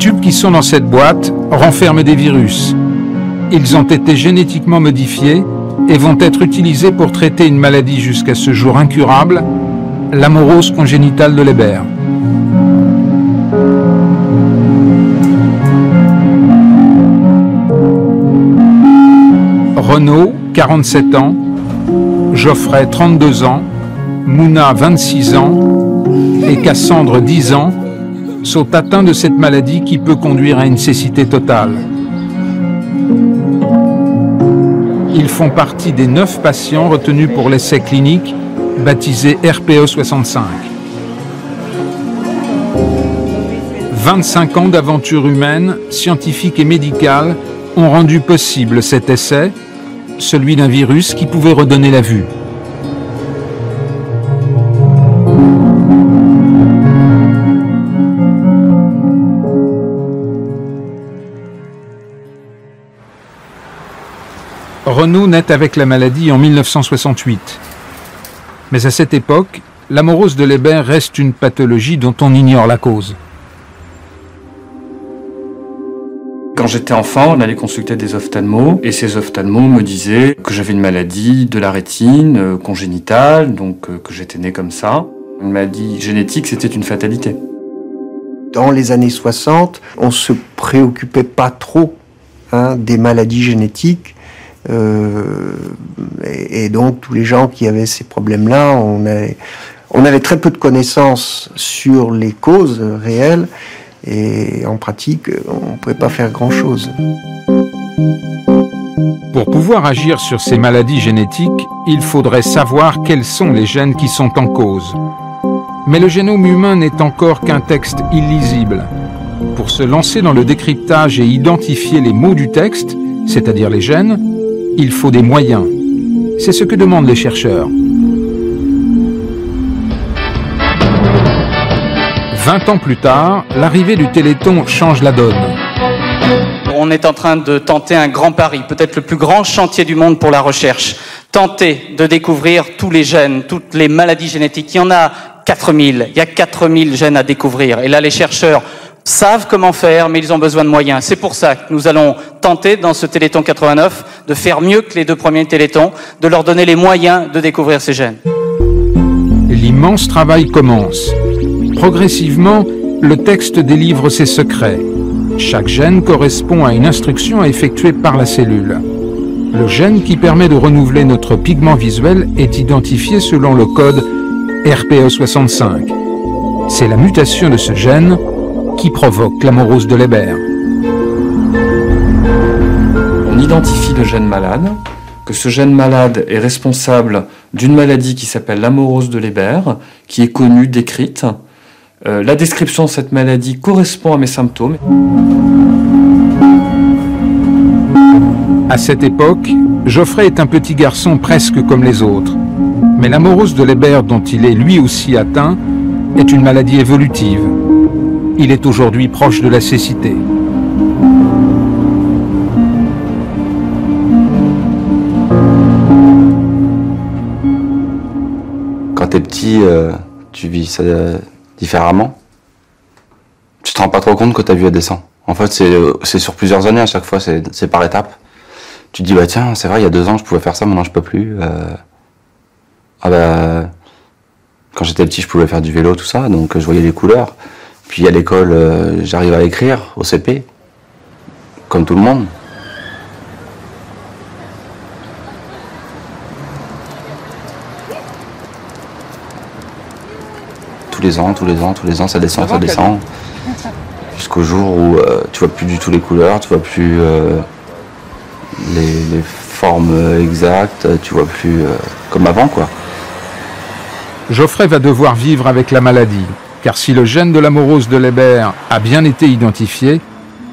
tubes qui sont dans cette boîte renferment des virus. Ils ont été génétiquement modifiés et vont être utilisés pour traiter une maladie jusqu'à ce jour incurable, l'amorose congénitale de Leber. Renaud, 47 ans, Geoffrey, 32 ans, Mouna, 26 ans et Cassandre, 10 ans, sont atteints de cette maladie qui peut conduire à une cécité totale. Ils font partie des 9 patients retenus pour l'essai clinique baptisé RPE65. 25 ans d'aventure humaine, scientifique et médicale ont rendu possible cet essai, celui d'un virus qui pouvait redonner la vue. Renaud naît avec la maladie en 1968. Mais à cette époque, l'amorose de Leber reste une pathologie dont on ignore la cause. Quand j'étais enfant, on allait consulter des ophtalmos et ces ophtalmos me disaient que j'avais une maladie de la rétine congénitale, donc que j'étais né comme ça. Une maladie génétique, c'était une fatalité. Dans les années 60, on ne se préoccupait pas trop des maladies génétiques. Et donc tous les gens qui avaient ces problèmes-là, on avait très peu de connaissances sur les causes réelles. Et en pratique, on ne pouvait pas faire grand-chose. Pour pouvoir agir sur ces maladies génétiques, il faudrait savoir quels sont les gènes qui sont en cause. Mais le génome humain n'est encore qu'un texte illisible. Pour se lancer dans le décryptage et identifier les mots du texte, c'est-à-dire les gènes, il faut des moyens. C'est ce que demandent les chercheurs. 20 ans plus tard, l'arrivée du Téléthon change la donne. On est en train de tenter un grand pari, peut-être le plus grand chantier du monde pour la recherche. Tenter de découvrir tous les gènes, toutes les maladies génétiques. Il y en a 4000, il y a 4000 gènes à découvrir. Et là, les chercheurs savent comment faire, mais ils ont besoin de moyens. C'est pour ça que nous allons tenter, dans ce Téléthon 89, de faire mieux que les 2 premiers Téléthons, de leur donner les moyens de découvrir ces gènes. L'immense travail commence. Progressivement, le texte délivre ses secrets. Chaque gène correspond à une instruction à effectuer par la cellule. Le gène qui permet de renouveler notre pigment visuel est identifié selon le code RPE65. C'est la mutation de ce gène qui provoque l'amorose de Leber. On identifie le gène malade, que ce gène malade est responsable d'une maladie qui s'appelle l'amorose de Leber, qui est connue, décrite. La description de cette maladie correspond à mes symptômes. À cette époque, Geoffrey est un petit garçon presque comme les autres. Mais l'amorose de Leber, dont il est lui aussi atteint, est une maladie évolutive. Il est aujourd'hui proche de la cécité. Quand t'es petit, tu vis ça différemment. Tu te rends pas trop compte que ta vie descend. En fait, c'est sur plusieurs années à chaque fois, c'est par étapes. Tu te dis, bah tiens, c'est vrai, il y a 2 ans, je pouvais faire ça, maintenant je peux plus. Ah bah, quand j'étais petit, je pouvais faire du vélo, tout ça, donc je voyais les couleurs. Puis à l'école, j'arrive à écrire, au CP, comme tout le monde. Tous les ans, ça descend, ça descend. Jusqu'au jour où tu vois plus du tout les couleurs, tu vois plus les formes exactes, tu vois plus comme avant, quoi. Geoffrey va devoir vivre avec la maladie, car si le gène de l'amorose de Leber a bien été identifié,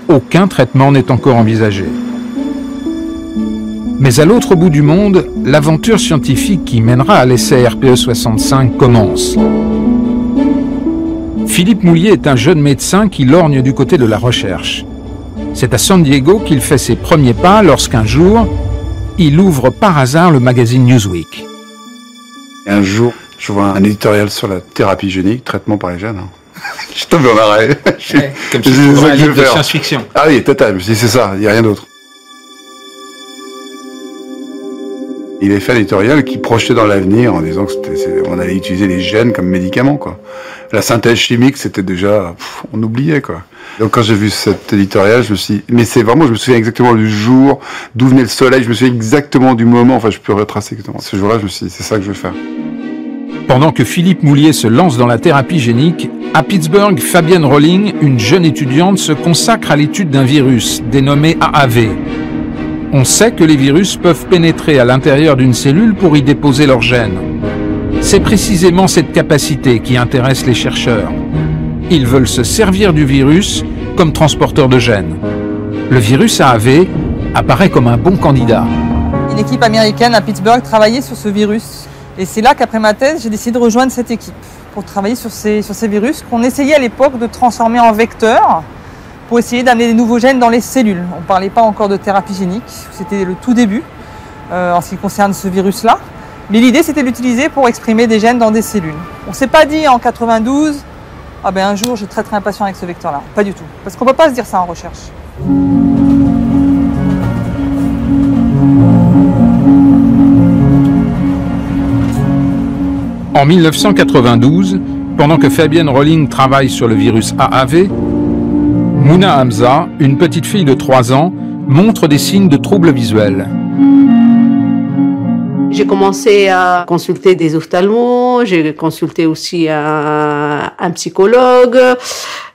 aucun traitement n'est encore envisagé. Mais à l'autre bout du monde, l'aventure scientifique qui mènera à l'essai RPE65 commence. Philippe Moulier est un jeune médecin qui lorgne du côté de la recherche. C'est à San Diego qu'il fait ses premiers pas lorsqu'un jour, il ouvre par hasard le magazine Newsweek. Un jour, je vois un éditorial sur la thérapie génique, traitement par les gènes. Je tombe en arrêt. Je Comme si c'était un livre de science-fiction. Ah oui, total. Je me suis dit, c'est ça, il n'y a rien d'autre. Il a fait un éditorial qui projetait dans l'avenir en disant qu'on allait utiliser les gènes comme médicaments, quoi. La synthèse chimique, c'était déjà, on oubliait, quoi. Donc quand j'ai vu cet éditorial, je me suis dit, mais c'est vraiment, je me souviens exactement du jour, d'où venait le soleil, je me souviens exactement du moment, enfin je peux retracer exactement. Ce jour-là, je me suis dit, c'est ça que je veux faire. Pendant que Philippe Moulier se lance dans la thérapie génique, à Pittsburgh, Fabienne Rolling, une jeune étudiante, se consacre à l'étude d'un virus dénommé AAV. On sait que les virus peuvent pénétrer à l'intérieur d'une cellule pour y déposer leurs gènes. C'est précisément cette capacité qui intéresse les chercheurs. Ils veulent se servir du virus comme transporteur de gènes. Le virus AAV apparaît comme un bon candidat. Une équipe américaine à Pittsburgh travaillait sur ce virus. Et c'est là qu'après ma thèse, j'ai décidé de rejoindre cette équipe pour travailler sur ces virus qu'on essayait à l'époque de transformer en vecteurs pour essayer d'amener des nouveaux gènes dans les cellules. On ne parlait pas encore de thérapie génique, c'était le tout début en ce qui concerne ce virus-là. Mais l'idée, c'était de l'utiliser pour exprimer des gènes dans des cellules. On ne s'est pas dit en 92, ah ben un jour je traiterai un patient avec ce vecteur-là. Pas du tout. Parce qu'on ne peut pas se dire ça en recherche. En 1992, pendant que Fabienne Rolling travaille sur le virus AAV, Mouna Hamza, une petite fille de 3 ans, montre des signes de troubles visuels. J'ai commencé à consulter des ophtalmos, j'ai consulté aussi un psychologue.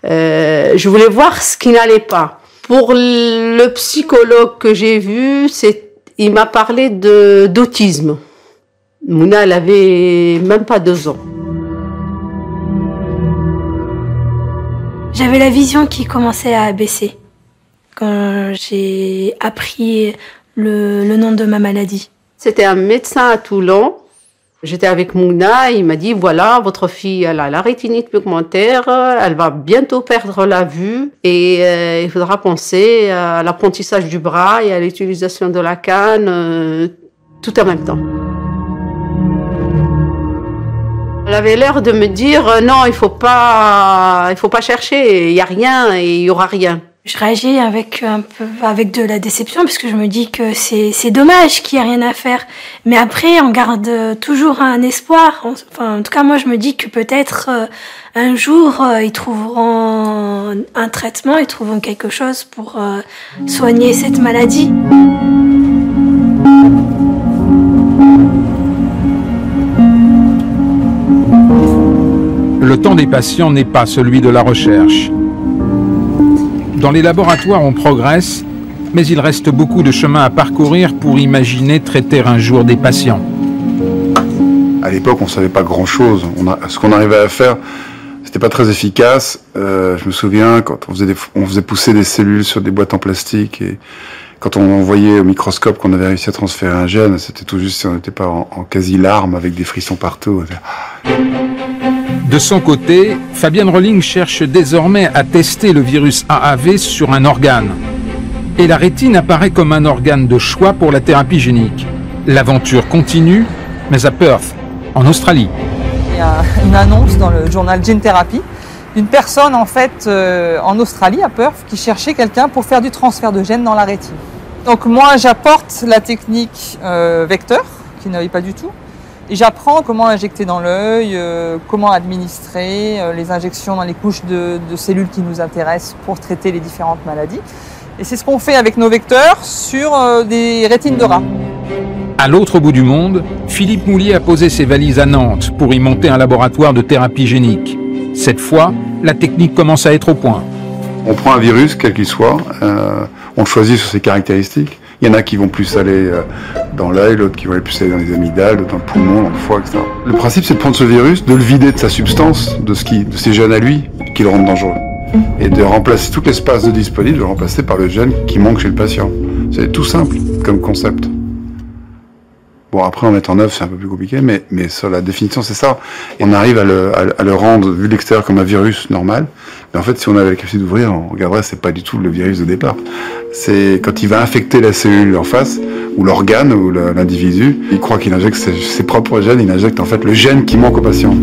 Je voulais voir ce qui n'allait pas. Pour le psychologue que j'ai vu, il m'a parlé d'autisme. Mouna, elle avait même pas 2 ans. J'avais la vision qui commençait à baisser quand j'ai appris le nom de ma maladie. C'était un médecin à Toulon. J'étais avec Mouna, il m'a dit, voilà, votre fille, elle a la rétinite pigmentaire, elle va bientôt perdre la vue et il faudra penser à l'apprentissage du braille et à l'utilisation de la canne, tout en même temps. Elle avait l'air de me dire, non, il faut pas chercher, il y a rien et il y aura rien. Je réagis avec de la déception parce que je me dis que c'est dommage qu'il n'y ait rien à faire. Mais après, on garde toujours un espoir. Enfin, en tout cas, moi, je me dis que peut-être un jour, ils trouveront un traitement, ils trouveront quelque chose pour soigner cette maladie. Le temps des patients n'est pas celui de la recherche. Dans les laboratoires, on progresse, mais il reste beaucoup de chemin à parcourir pour imaginer traiter un jour des patients. À l'époque, on ne savait pas grand-chose. Ce qu'on arrivait à faire, c'était pas très efficace. Je me souviens, quand on faisait pousser des cellules sur des boîtes en plastique, et quand on voyait au microscope qu'on avait réussi à transférer un gène, c'était tout juste si on n'était pas en quasi-larmes, avec des frissons partout. De son côté, Fabienne Rolling cherche désormais à tester le virus AAV sur un organe. Et la rétine apparaît comme un organe de choix pour la thérapie génique. L'aventure continue, mais à Perth, en Australie. Il y a une annonce dans le journal Gene Therapy d'une personne en fait en Australie, à Perth, qui cherchait quelqu'un pour faire du transfert de gènes dans la rétine. Donc moi, j'apporte la technique vecteur, qui n'avait pas du tout. Et j'apprends comment injecter dans l'œil, comment administrer les injections dans les couches de cellules qui nous intéressent pour traiter les différentes maladies. Et c'est ce qu'on fait avec nos vecteurs sur des rétines de rats. À l'autre bout du monde, Philippe Moulier a posé ses valises à Nantes pour y monter un laboratoire de thérapie génique. Cette fois, la technique commence à être au point. On prend un virus, quel qu'il soit, on le choisit sur ses caractéristiques. Il y en a qui vont plus aller dans l'œil, d'autres qui vont aller plus aller dans les amygdales, d'autres dans le poumon, dans le foie, etc. Le principe, c'est de prendre ce virus, de le vider de sa substance, de ses gènes à lui, qui le rendent dangereux. Et de remplacer tout l'espace de disponible, de le remplacer par le gène qui manque chez le patient. C'est tout simple comme concept. Bon, après, en mettre en œuvre, c'est un peu plus compliqué, mais sur la définition, c'est ça. On arrive à le rendre, vu de l'extérieur, comme un virus normal. Mais en fait, si on avait la capacité d'ouvrir, on regarderait, c'est pas du tout le virus de départ. C'est quand il va infecter la cellule en face, ou l'organe, ou l'individu, il croit qu'il injecte ses propres gènes, il injecte en fait le gène qui manque au patient.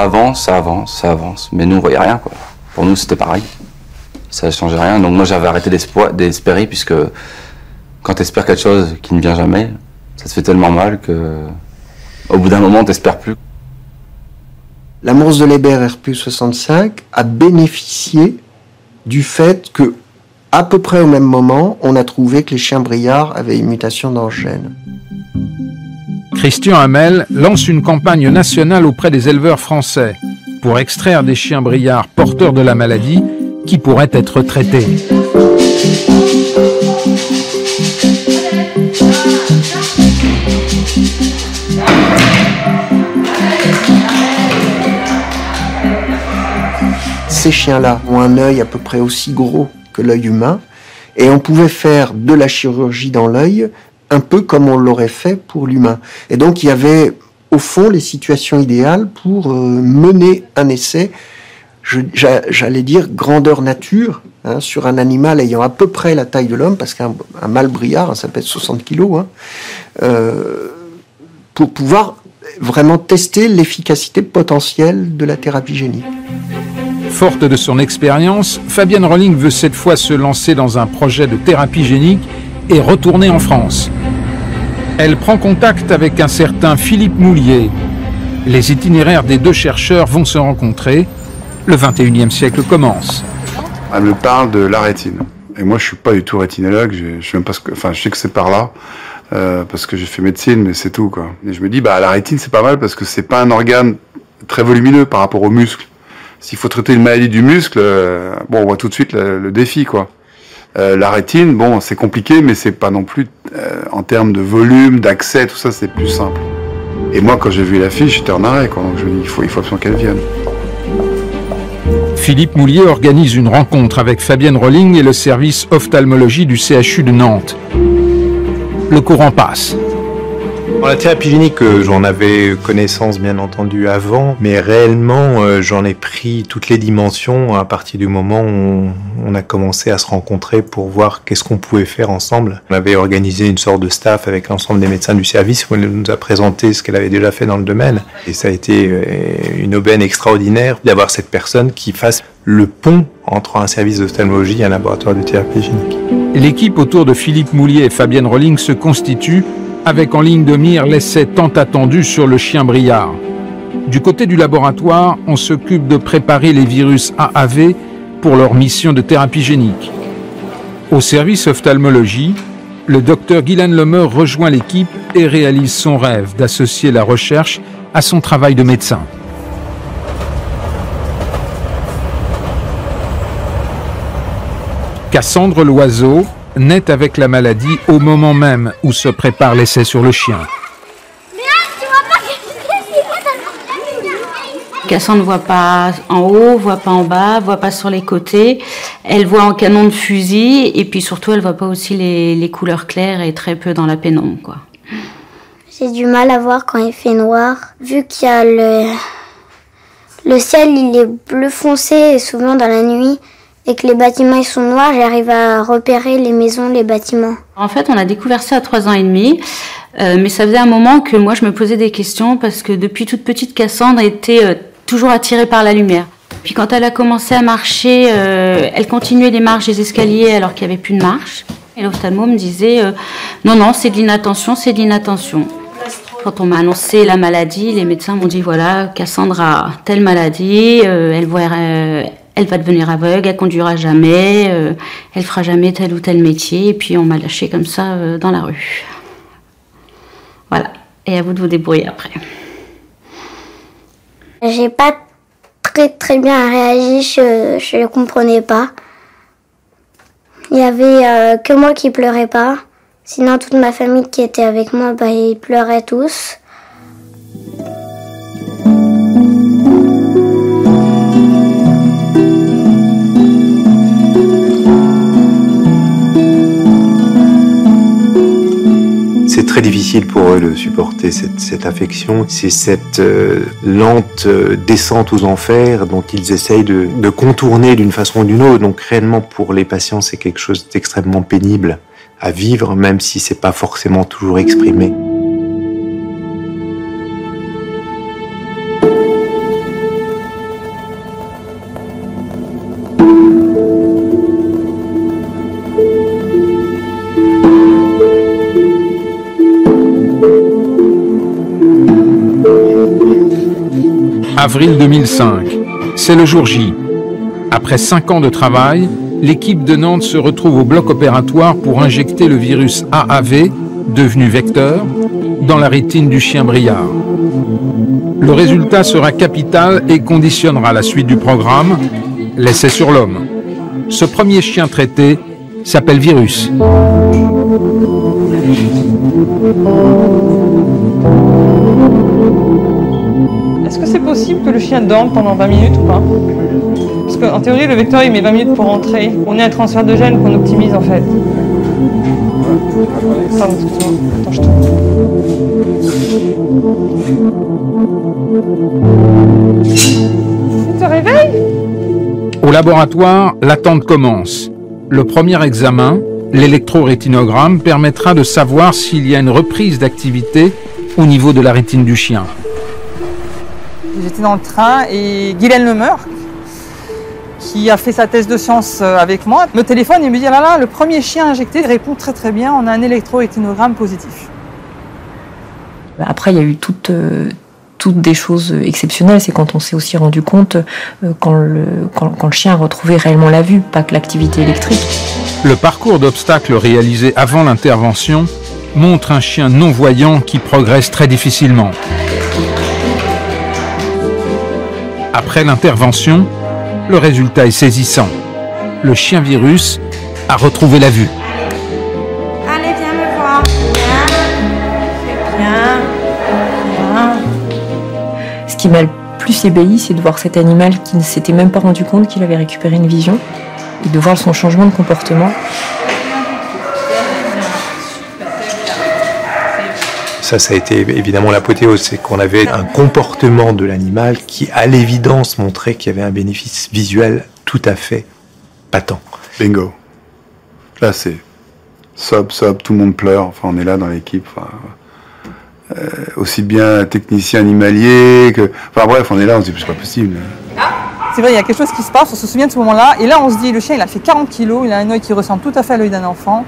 avance, ça avance, ça avance. Mais nous, on voyait rien, quoi. Pour nous, c'était pareil. Ça ne changeait rien. Donc moi, j'avais arrêté d'espérer, puisque quand tu espères quelque chose qui ne vient jamais, ça te fait tellement mal que, au bout d'un moment, t'espères plus. L'amorce de Leber RPU65 a bénéficié du fait que, à peu près au même moment, on a trouvé que les chiens briards avaient une mutation dans le gène. Christian Hamel lance une campagne nationale auprès des éleveurs français pour extraire des chiens briards porteurs de la maladie qui pourraient être traités. Ces chiens-là ont un œil à peu près aussi gros que l'œil humain, et on pouvait faire de la chirurgie dans l'œil un peu comme on l'aurait fait pour l'humain. Et donc il y avait au fond les situations idéales pour mener un essai, j'allais dire grandeur nature, hein, sur un animal ayant à peu près la taille de l'homme, parce qu'un mâle briard, hein, ça pèse 60 kilos, hein, pour pouvoir vraiment tester l'efficacité potentielle de la thérapie génique. Forte de son expérience, Fabienne Rolling veut cette fois se lancer dans un projet de thérapie génique et retourner en France. Elle prend contact avec un certain Philippe Moulier. Les itinéraires des deux chercheurs vont se rencontrer. Le 21e siècle commence. Elle me parle de la rétine. Et moi, je suis pas du tout rétinologue. Je sais même pas je sais que c'est par là. Parce que j'ai fait médecine, mais c'est tout, quoi. Et je me dis, la rétine, c'est pas mal parce que c'est pas un organe très volumineux par rapport au muscle. S'il faut traiter une maladie du muscle, on voit tout de suite le défi, quoi. La rétine, c'est compliqué, mais c'est pas non plus, en termes de volume, d'accès, tout ça, c'est plus simple. Et moi, quand j'ai vu la fille, j'étais en arrêt, quoi. Donc je me dis, il faut absolument qu'elle vienne. Philippe Moulier organise une rencontre avec Fabienne Rolling et le service ophtalmologie du CHU de Nantes. Le courant passe. La thérapie génique, j'en avais connaissance bien entendu avant, mais réellement j'en ai pris toutes les dimensions à partir du moment où on a commencé à se rencontrer pour voir qu'est-ce qu'on pouvait faire ensemble. On avait organisé une sorte de staff avec l'ensemble des médecins du service où elle nous a présenté ce qu'elle avait déjà fait dans le domaine. Et ça a été une aubaine extraordinaire d'avoir cette personne qui fasse le pont entre un service d'ophtalmologie et un laboratoire de thérapie génique. L'équipe autour de Philippe Moulier et Fabienne Rolling se constitue avec en ligne de mire l'essai tant attendu sur le chien briard. Du côté du laboratoire, on s'occupe de préparer les virus AAV pour leur mission de thérapie génique. Au service ophtalmologie, le docteur Guylaine Lemeur rejoint l'équipe et réalise son rêve d'associer la recherche à son travail de médecin. Cassandre Loiseau naît avec la maladie au moment même où se prépare l'essai sur le chien. Cassandre ne voit pas en haut, voit pas en bas, voit pas sur les côtés. Elle voit en canon de fusil et puis surtout elle voit pas aussi les couleurs claires et très peu dans la pénombre, quoi. J'ai du mal à voir quand il fait noir. Vu qu'il y a le ciel, il est bleu foncé et souvent dans la nuit. Et que les bâtiments ils sont noirs, j'arrive à repérer les maisons, les bâtiments. En fait, on a découvert ça à 3 ans et demi, mais ça faisait un moment que moi je me posais des questions parce que depuis toute petite, Cassandre était toujours attirée par la lumière. Puis quand elle a commencé à marcher, elle continuait les marches des escaliers alors qu'il n'y avait plus de marche. Et l'ophtalmo me disait non, c'est de l'inattention, c'est de l'inattention. Quand on m'a annoncé la maladie, les médecins m'ont dit voilà, Cassandre a telle maladie, elle va devenir aveugle, elle conduira jamais, elle fera jamais tel ou tel métier. Et puis on m'a lâché comme ça dans la rue. Voilà. Et à vous de vous débrouiller après. J'ai pas très bien réagi, je ne comprenais pas. Il y avait que moi qui pleurais pas. Sinon toute ma famille qui était avec moi, ils pleuraient tous. C'est très difficile pour eux de supporter cette affection. C'est cette lente descente aux enfers dont ils essayent de contourner d'une façon ou d'une autre. Donc réellement pour les patients, c'est quelque chose d'extrêmement pénible à vivre, même si c'est pas forcément toujours exprimé. avril 2005. C'est le jour J. Après 5 ans de travail, l'équipe de Nantes se retrouve au bloc opératoire pour injecter le virus AAV, devenu vecteur, dans la rétine du chien Briard. Le résultat sera capital et conditionnera la suite du programme, l'essai sur l'homme. Ce premier chien traité s'appelle Virus. Est-ce que c'est possible que le chien dorme pendant 20 minutes ou pas? Parce qu'en théorie, le vecteur il met 20 minutes pour rentrer. On est un transfert de gènes qu'on optimise en fait. Pardon, excuse-moi. Attends, je te... réveille? Au laboratoire, l'attente commence. Le premier examen, l'électrorétinogramme, permettra de savoir s'il y a une reprise d'activité au niveau de la rétine du chien. J'étais dans le train et Guylaine Lemeur, qui a fait sa thèse de science avec moi, me téléphone et me dit ah là là, le premier chien injecté répond très très bien, on a un électrorétinogramme positif. Après, il y a eu toutes des choses exceptionnelles, c'est quand on s'est aussi rendu compte quand le chien a retrouvé réellement la vue, pas que l'activité électrique. Le parcours d'obstacles réalisé avant l'intervention montre un chien non-voyant qui progresse très difficilement. Après l'intervention, le résultat est saisissant. Le chien Virus a retrouvé la vue. Allez, viens me voir. Bien. Ce qui m'a le plus ébahi, c'est de voir cet animal qui ne s'était même pas rendu compte qu'il avait récupéré une vision et de voir son changement de comportement. Ça a été évidemment l'apothéose, c'est qu'on avait un comportement de l'animal qui, à l'évidence, montrait qu'il y avait un bénéfice visuel tout à fait patent. Bingo. Là, c'est sob, tout le monde pleure. Enfin, on est là dans l'équipe. Enfin, aussi bien technicien animalier que... Enfin bref, on est là, on se dit, c'est pas possible. C'est vrai, il y a quelque chose qui se passe, on se souvient de ce moment-là. Et là, on se dit, le chien, il a fait 40 kilos, il a un œil qui ressemble tout à fait à l'œil d'un enfant.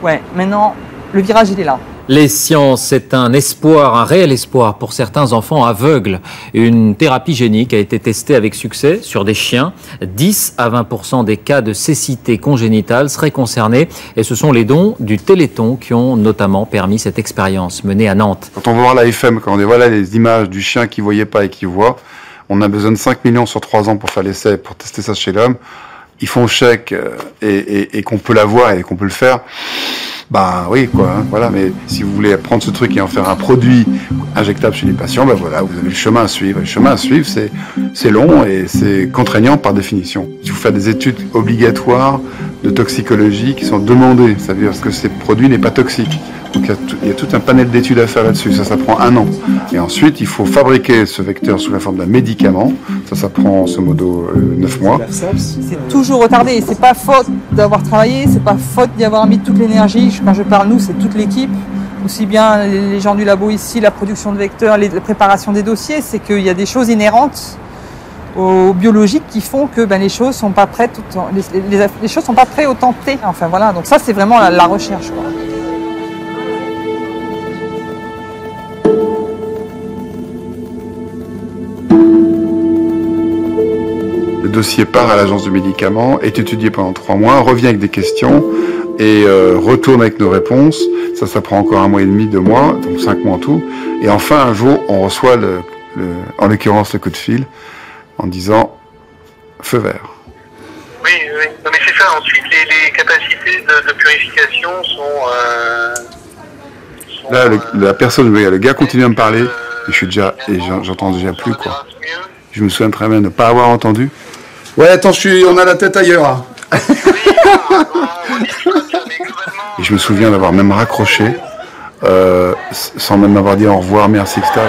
Ouais, maintenant, le virage, il est là. Les sciences, c'est un espoir, un réel espoir pour certains enfants aveugles. Une thérapie génique a été testée avec succès sur des chiens. 10 à 20% des cas de cécité congénitale seraient concernés. Et ce sont les dons du Téléthon qui ont notamment permis cette expérience menée à Nantes. Quand on va voir la FM, quand on dit voilà les images du chien qui voyait pas et qui voit, on a besoin de 5 millions sur 3 ans pour faire l'essai, pour tester ça chez l'homme. Ils font chèque et qu'on peut l'avoir et qu'on peut le faire. Bah oui, quoi, hein, voilà, mais si vous voulez prendre ce truc et en faire un produit injectable chez les patients, ben voilà, vous avez le chemin à suivre. Et le chemin à suivre, c'est long et c'est contraignant par définition. Il faut faire des études obligatoires de toxicologie qui sont demandées, ça veut dire que ce produit n'est pas toxique. Donc il y a tout un panel d'études à faire là-dessus, ça prend 1 an. Et ensuite, il faut fabriquer ce vecteur sous la forme d'un médicament, ça prend en ce modo 9 mois. C'est toujours retardé, et c'est pas faute d'avoir travaillé, c'est pas faute d'y avoir mis toute l'énergie. Quand je parle nous, c'est toute l'équipe, aussi bien les gens du labo ici, la production de vecteurs, la préparation des dossiers, c'est qu'il y a des choses inhérentes au biologique qui font que les choses sont pas prêtes, les choses sont pas prêtes au temps T. Enfin voilà, donc ça c'est vraiment la recherche, quoi. Le dossier part à l'agence du médicament, est étudié pendant 3 mois, revient avec des questions et retourne avec nos réponses. Ça prend encore 1 mois et demi, 2 mois, donc 5 mois en tout. Et enfin, un jour, on reçoit en l'occurrence le coup de fil en disant feu vert. Oui. Non, mais c'est ça. Ensuite, les capacités de purification sont... Là, la personne, le gars continue à me parler et j'entends déjà plus, quoi. Je me souviens très bien de ne pas avoir entendu. Ouais, attends, on a la tête ailleurs. Hein. Et je me souviens d'avoir même raccroché, sans même avoir dit au revoir, merci, etc.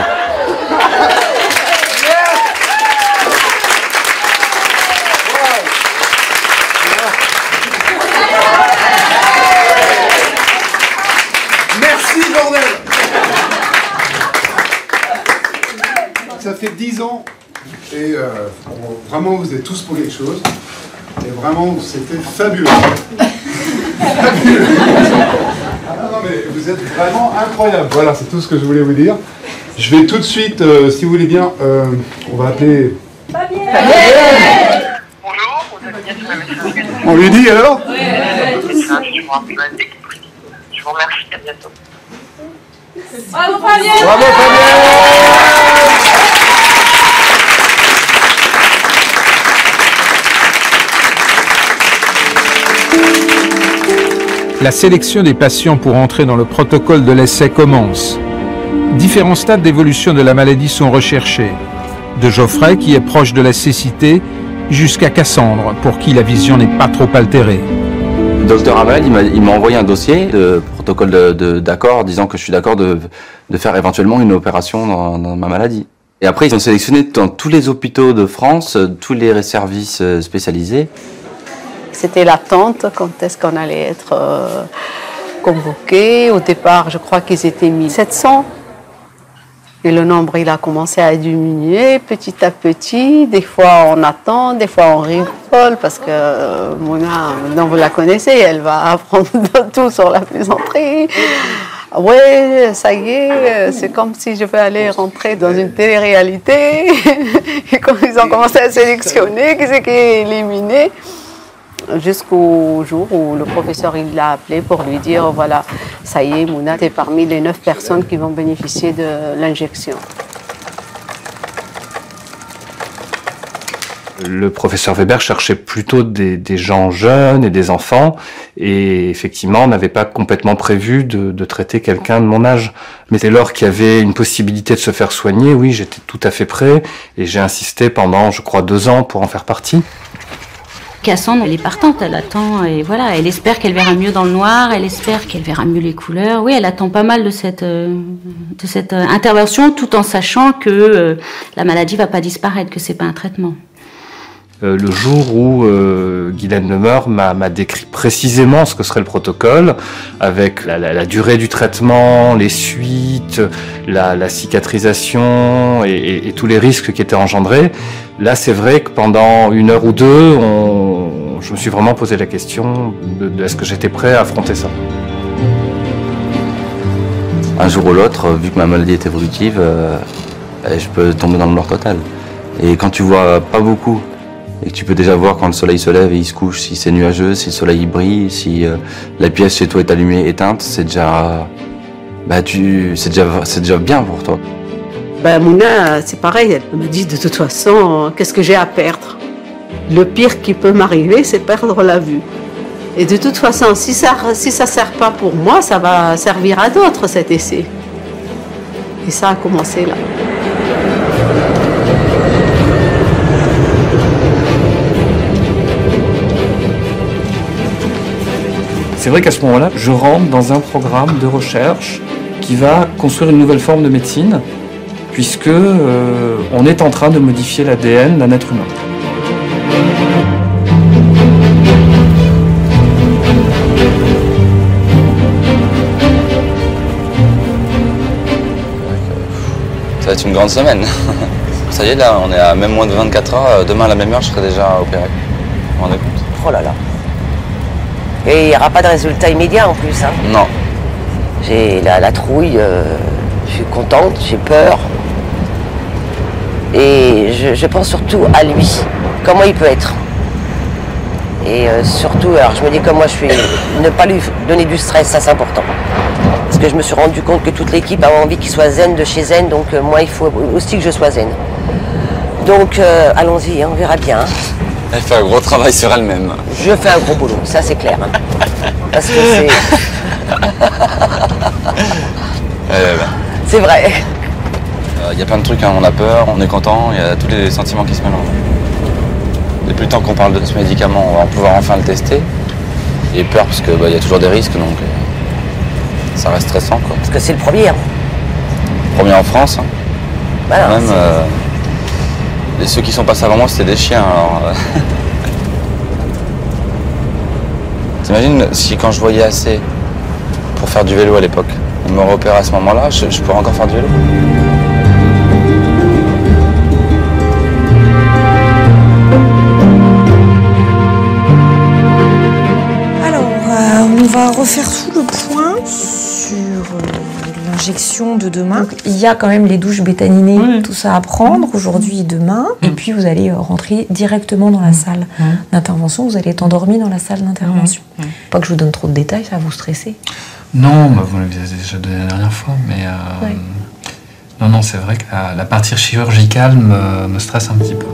Merci, bordel. Ça fait 10 ans. Et vraiment, vous êtes tous pour quelque chose. Et vraiment, c'était fabuleux. Fabuleux. Ah non, mais vous êtes vraiment incroyables. Voilà, c'est tout ce que je voulais vous dire. Je vais tout de suite, si vous voulez bien, on va appeler... Bonjour, vous avez bien fait ma messagerie. On lui dit alors? Je vous remercie, à bientôt. Bravo Fabien! Bravo Fabien! La sélection des patients pour entrer dans le protocole de l'essai commence. Différents stades d'évolution de la maladie sont recherchés. De Geoffrey, qui est proche de la cécité, jusqu'à Cassandre, pour qui la vision n'est pas trop altérée. Le docteur Havel, il m'a envoyé un dossier de protocole d'accord, disant que je suis d'accord de faire éventuellement une opération dans ma maladie. Et après, ils ont sélectionné dans tous les hôpitaux de France, tous les services spécialisés. C'était l'attente, quand est-ce qu'on allait être convoqué. Au départ, je crois qu'ils étaient 1700. Et le nombre, il a commencé à diminuer petit à petit. Des fois, on attend, des fois, on rigole, parce que Mona, donc vous la connaissez, elle va apprendre tout sur la plaisanterie. Oui, ça y est, c'est comme si je vais aller rentrer dans une télé-réalité. Et quand ils ont commencé à sélectionner, qui c'est qui est éliminé, jusqu'au jour où le professeur il l'a appelé pour lui dire voilà, ça y est, Mouna, tu es parmi les 9 personnes qui vont bénéficier de l'injection. Le professeur Weber cherchait plutôt des gens jeunes et des enfants, et effectivement, on n'avait pas complètement prévu de traiter quelqu'un de mon âge. Mais dès lors qu'il y avait une possibilité de se faire soigner, oui, j'étais tout à fait prêt, et j'ai insisté pendant, je crois, 2 ans pour en faire partie. Cassandre, elle est partante, elle attend, et voilà, elle espère qu'elle verra mieux dans le noir, elle espère qu'elle verra mieux les couleurs. Oui, elle attend pas mal de cette intervention, tout en sachant que la maladie va pas disparaître, que c'est pas un traitement. Le jour où Guylaine Lemeur m'a décrit précisément ce que serait le protocole, avec la durée du traitement, les suites, la cicatrisation et tous les risques qui étaient engendrés, là c'est vrai que pendant 1 heure ou 2, je me suis vraiment posé la question de est-ce que j'étais prêt à affronter ça. Un jour ou l'autre, vu que ma maladie est évolutive, je peux tomber dans le noir total. Et quand tu vois pas beaucoup, et que tu peux déjà voir quand le soleil se lève et il se couche, si c'est nuageux, si le soleil brille, si la pièce chez toi est allumée, éteinte, c'est déjà, c'est déjà bien pour toi. Mouna, c'est pareil, elle me dit de toute façon, qu'est-ce que j'ai à perdre? Le pire qui peut m'arriver, c'est perdre la vue. Et de toute façon, si ça sert pas pour moi, ça va servir à d'autres cet essai. Et ça a commencé là. C'est vrai qu'à ce moment-là, je rentre dans un programme de recherche qui va construire une nouvelle forme de médecine, puisque on est en train de modifier l'ADN d'un être humain. Ça va être une grande semaine. Ça y est, là, on est à même moins de 24 heures. Demain, à la même heure, je serai déjà opéré. Vous vous rendez compte? Oh là là. Et il n'y aura pas de résultat immédiat en plus. Hein. Non. J'ai la trouille, je suis contente, j'ai peur. Et je pense surtout à lui, comment il peut être. Et surtout, alors je me dis comme moi, ne pas lui donner du stress, ça c'est important. Parce que je me suis rendu compte que toute l'équipe a envie qu'il soit zen de chez zen, donc moi il faut aussi que je sois zen. Donc allons-y, on verra bien. Elle fait un gros travail sur elle-même. Je fais un gros boulot, ça c'est clair. Hein. Parce que c'est... C'est vrai. Il y a plein de trucs, hein. On a peur, on est content, il y a tous les sentiments qui se mélangent. Depuis le temps qu'on parle de ce médicament, on va pouvoir enfin le tester. J'ai peur parce que y a toujours des risques, donc ça reste stressant, quoi. Parce que c'est le premier. Hein. Premier en France. Hein. Voilà, même, et ceux qui sont passés avant moi, c'était des chiens. Alors, t'imagines si quand je voyais assez pour faire du vélo à l'époque, on me repérait à ce moment-là, je pourrais encore faire du vélo. Alors, on va refaire tout le point sur l'injection de demain. Donc, il y a quand même les douches bétaninées, tout ça à prendre aujourd'hui et demain. Et puis vous allez rentrer directement dans la salle d'intervention. Vous allez être endormi dans la salle d'intervention. Pas que je vous donne trop de détails, ça va vous stresser. Non, vous l'avez déjà donné la dernière fois, mais non, c'est vrai que la partie chirurgicale me stresse un petit peu.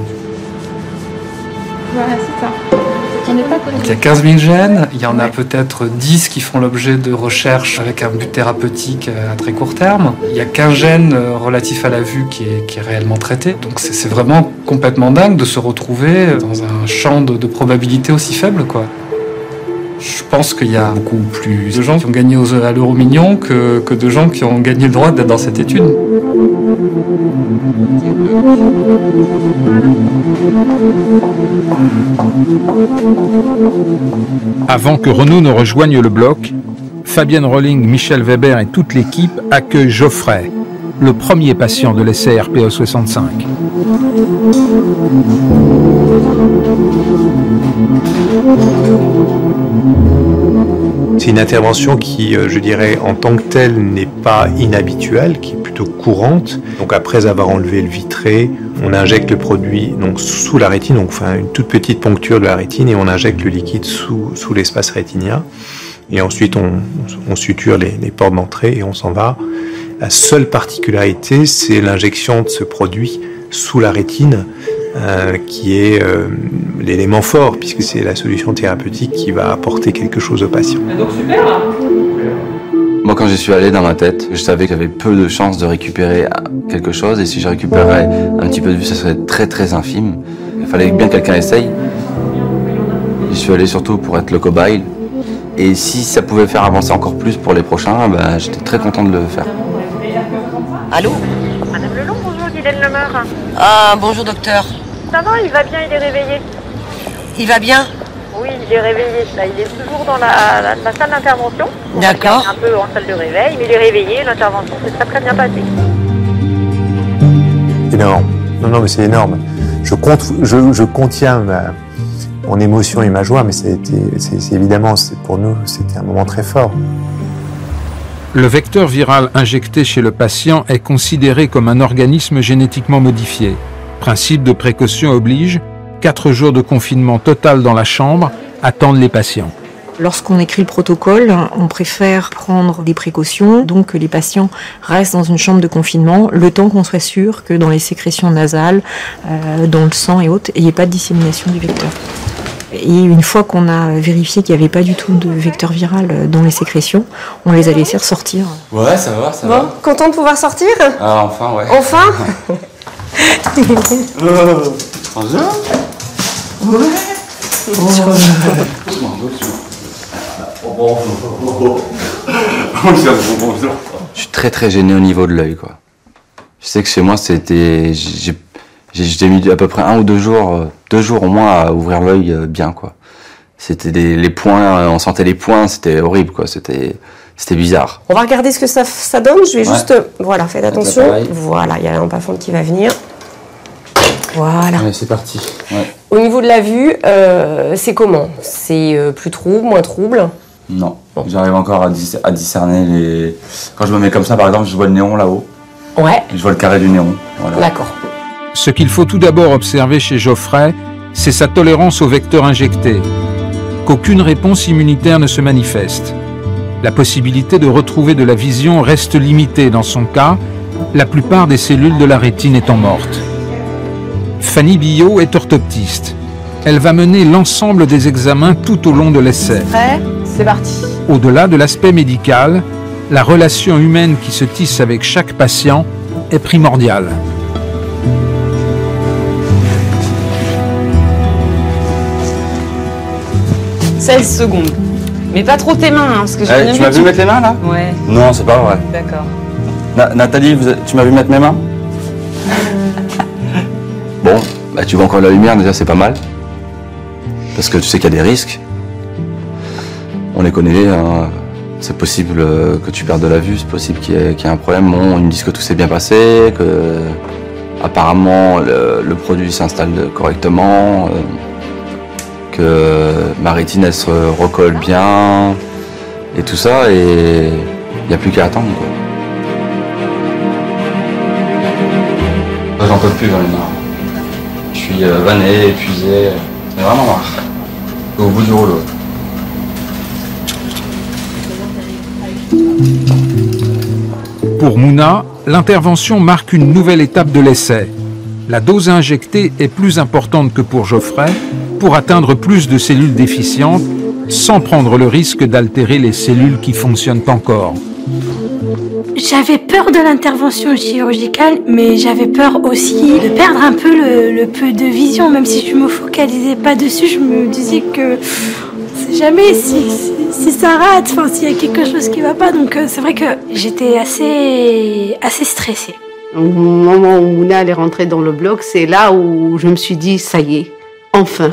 Voilà, c'est ça. Il y a 15 000 gènes, il y en a peut-être 10 qui font l'objet de recherches avec un but thérapeutique à très court terme. Il y a 15 gènes relatifs à la vue qui est réellement traité. Donc c'est vraiment complètement dingue de se retrouver dans un champ de probabilité aussi faible, quoi. Je pense qu'il y a beaucoup plus de gens qui ont gagné à l'euro million que de gens qui ont gagné le droit d'être dans cette étude. Avant que Renaud ne rejoigne le bloc, Fabienne Rolling, Michel Weber et toute l'équipe accueillent Geoffrey, le premier patient de l'essai RPE 65. C'est une intervention qui, je dirais, en tant que telle, n'est pas inhabituelle, qui est plutôt courante. Donc après avoir enlevé le vitré, on injecte le produit donc, sous la rétine, donc enfin une toute petite poncture de la rétine, et on injecte le liquide sous l'espace rétinien. Et ensuite, on suture les portes d'entrée et on s'en va. La seule particularité, c'est l'injection de ce produit sous la rétine, qui est l'élément fort, puisque c'est la solution thérapeutique qui va apporter quelque chose au patient. Donc super. Moi, quand j'y suis allé dans ma tête, je savais que j'avais peu de chances de récupérer quelque chose, et si je récupérais un petit peu de vue, ça serait très très infime. Il fallait bien que quelqu'un essaye. J'y suis allé surtout pour être le cobaye, et si ça pouvait faire avancer encore plus pour les prochains, ben, j'étais très content de le faire. Allô? Madame Lelon, bonjour, Guylaine Lemeur. Ah, bonjour docteur. Ça va, il va bien, il est réveillé. Il va bien? Oui, il est réveillé. Là, il est toujours dans la salle d'intervention. D'accord. Un peu en salle de réveil, mais il est réveillé. L'intervention s'est très très bien passée. Énorme. Non, mais c'est énorme. Je contiens mon émotion et ma joie, mais c'est évidemment, pour nous, c'était un moment très fort. Le vecteur viral injecté chez le patient est considéré comme un organisme génétiquement modifié. Principe de précaution oblige, 4 jours de confinement total dans la chambre attendent les patients. Lorsqu'on écrit le protocole, on préfère prendre des précautions, donc que les patients restent dans une chambre de confinement, le temps qu'on soit sûr que dans les sécrétions nasales, dans le sang et autres, il n'y ait pas de dissémination du vecteur. Et une fois qu'on a vérifié qu'il n'y avait pas du tout de vecteur viral dans les sécrétions, on les a laissés ressortir. Ouais, ça va, ça va. Content de pouvoir sortir? Ah, enfin, ouais. Enfin? Je suis très très gêné au niveau de l'œil, quoi. Je sais que chez moi, c'était... J'ai mis à peu près 1 ou 2 jours au moins à ouvrir l'œil bien, quoi. C'était les points, on sentait les points, c'était horrible, quoi. C'était bizarre. On va regarder ce que ça donne. Je vais juste... Voilà, faites attention. Voilà, il y a un lampe qui va venir. Voilà. Allez, c'est parti. Ouais. Au niveau de la vue, c'est comment? C'est plus trouble, moins trouble? Non. Bon. J'arrive encore à discerner les... Quand je me mets comme ça, par exemple, je vois le néon là-haut. Ouais. Je vois le carré du néon. Voilà. D'accord. Ce qu'il faut tout d'abord observer chez Geoffrey, c'est sa tolérance au vecteur injecté. Qu'aucune réponse immunitaire ne se manifeste. La possibilité de retrouver de la vision reste limitée dans son cas, la plupart des cellules de la rétine étant mortes. Fanny Billot est orthoptiste. Elle va mener l'ensemble des examens tout au long de l'essai. Prêt? C'est parti. Au-delà de l'aspect médical, la relation humaine qui se tisse avec chaque patient est primordiale. « 16 secondes. Mais pas trop tes mains, hein, parce que j'ai Tu m'as vu mettre les mains, là? Ouais. Non, c'est pas vrai. D'accord. Nathalie, tu m'as vu mettre mes mains? Bon, bah, tu vois encore la lumière, déjà, c'est pas mal. Parce que tu sais qu'il y a des risques. On les connaît, hein. C'est possible que tu perdes de la vue, c'est possible qu'il y ait un problème. Bon, ils me disent que tout s'est bien passé, que apparemment le produit s'installe correctement, que ma rétine elle se recolle bien, et tout ça, et il n'y a plus qu'à attendre, quoi. J'en peux plus, j'en ai marre. Je suis vanné, épuisé, j'en ai vraiment marre. Au bout du rouleau. Pour Mouna, l'intervention marque une nouvelle étape de l'essai. La dose injectée est plus importante que pour Geoffrey pour atteindre plus de cellules déficientes sans prendre le risque d'altérer les cellules qui fonctionnent encore. J'avais peur de l'intervention chirurgicale, mais j'avais peur aussi de perdre un peu le peu de vision. Même si je me focalisais pas dessus, je me disais que on sait jamais si ça rate, enfin s'il y a quelque chose qui va pas. Donc c'est vrai que j'étais assez stressée. Au moment où Mouna est rentrée dans le bloc, c'est là où je me suis dit ça y est, enfin.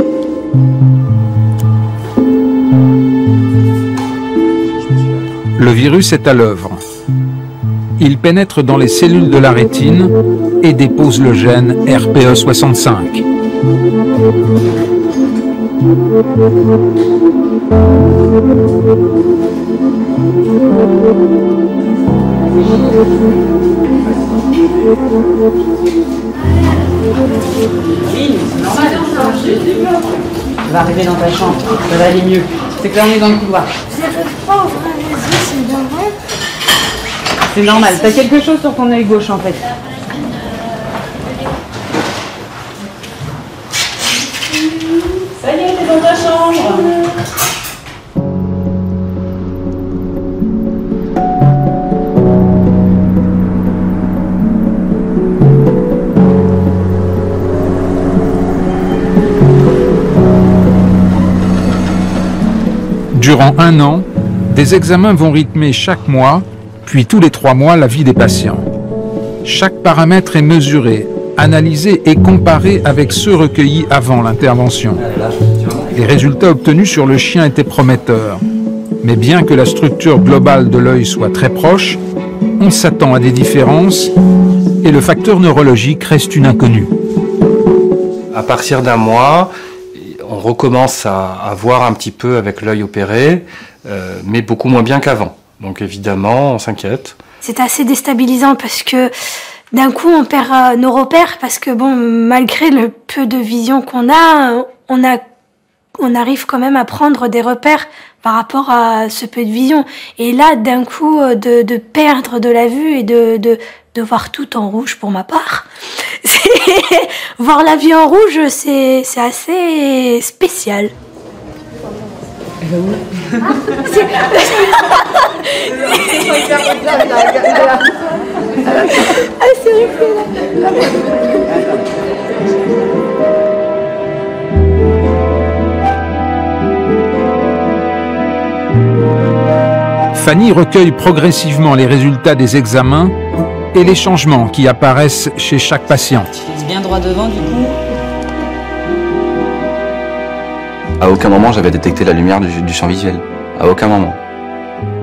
Le virus est à l'œuvre. Il pénètre dans les cellules de la rétine et dépose le gène RPE65. Tu vas arriver dans ta chambre, ça va aller mieux. C'est que là on est dans le couloir. J'arrive pas à ouvrir les yeux, c'est normal. C'est normal, t'as quelque chose sur ton œil gauche en fait. Ça y est, t'es dans ta chambre. Durant 1 an, des examens vont rythmer chaque mois, puis tous les 3 mois, la vie des patients. Chaque paramètre est mesuré, analysé et comparé avec ceux recueillis avant l'intervention. Les résultats obtenus sur le chien étaient prometteurs. Mais bien que la structure globale de l'œil soit très proche, on s'attend à des différences et le facteur neurologique reste une inconnue. À partir d'1 mois, on recommence à voir un petit peu avec l'œil opéré, mais beaucoup moins bien qu'avant. Donc évidemment, on s'inquiète. C'est assez déstabilisant parce que d'un coup, on perd nos repères parce que bon, malgré le peu de vision qu'on a, on arrive quand même à prendre des repères par rapport à ce peu de vision. Et là, d'un coup, de perdre de la vue et de voir tout en rouge pour ma part, voir la vie en rouge, c'est assez spécial. Fanny recueille progressivement les résultats des examens et les changements qui apparaissent chez chaque patient. Tu bien droit devant du coup. À aucun moment j'avais détecté la lumière du champ visuel. À aucun moment.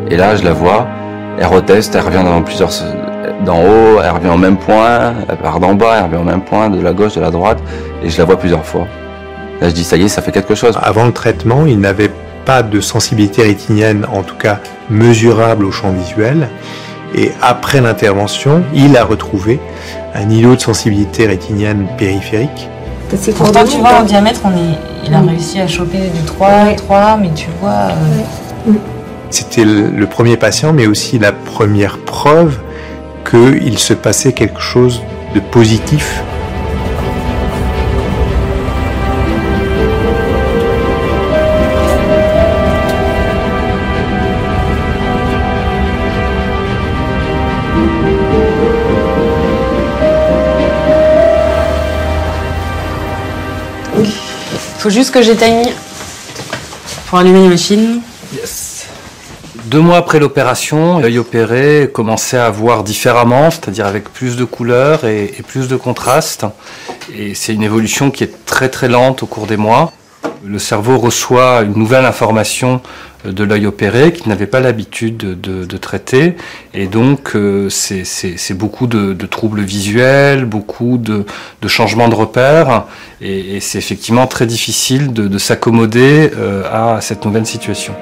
Et là je la vois, elle reteste, elle revient d'en haut, elle revient au même point, elle part d'en bas, elle revient au même point, de la gauche, de la droite, et je la vois plusieurs fois. Là je dis ça y est, ça fait quelque chose. Avant le traitement, il n'avait pas de sensibilité rétinienne, en tout cas mesurable au champ visuel. Et après l'intervention, il a retrouvé un îlot de sensibilité rétinienne périphérique. Pourtant, tu vois, en diamètre, il a réussi à choper du 3, mais tu vois... C'était le premier patient, mais aussi la première preuve qu'il se passait quelque chose de positif. Faut juste que j'éteigne pour allumer les machines. Yes. 2 mois après l'opération, l'œil opéré commençait à voir différemment, c'est-à-dire avec plus de couleurs et plus de contraste. Et c'est une évolution qui est très très lente au cours des mois. Le cerveau reçoit une nouvelle information de l'œil opéré qu'il n'avait pas l'habitude de traiter. Et donc c'est beaucoup de troubles visuels, beaucoup de changements de repères. Et c'est effectivement très difficile de s'accommoder à cette nouvelle situation.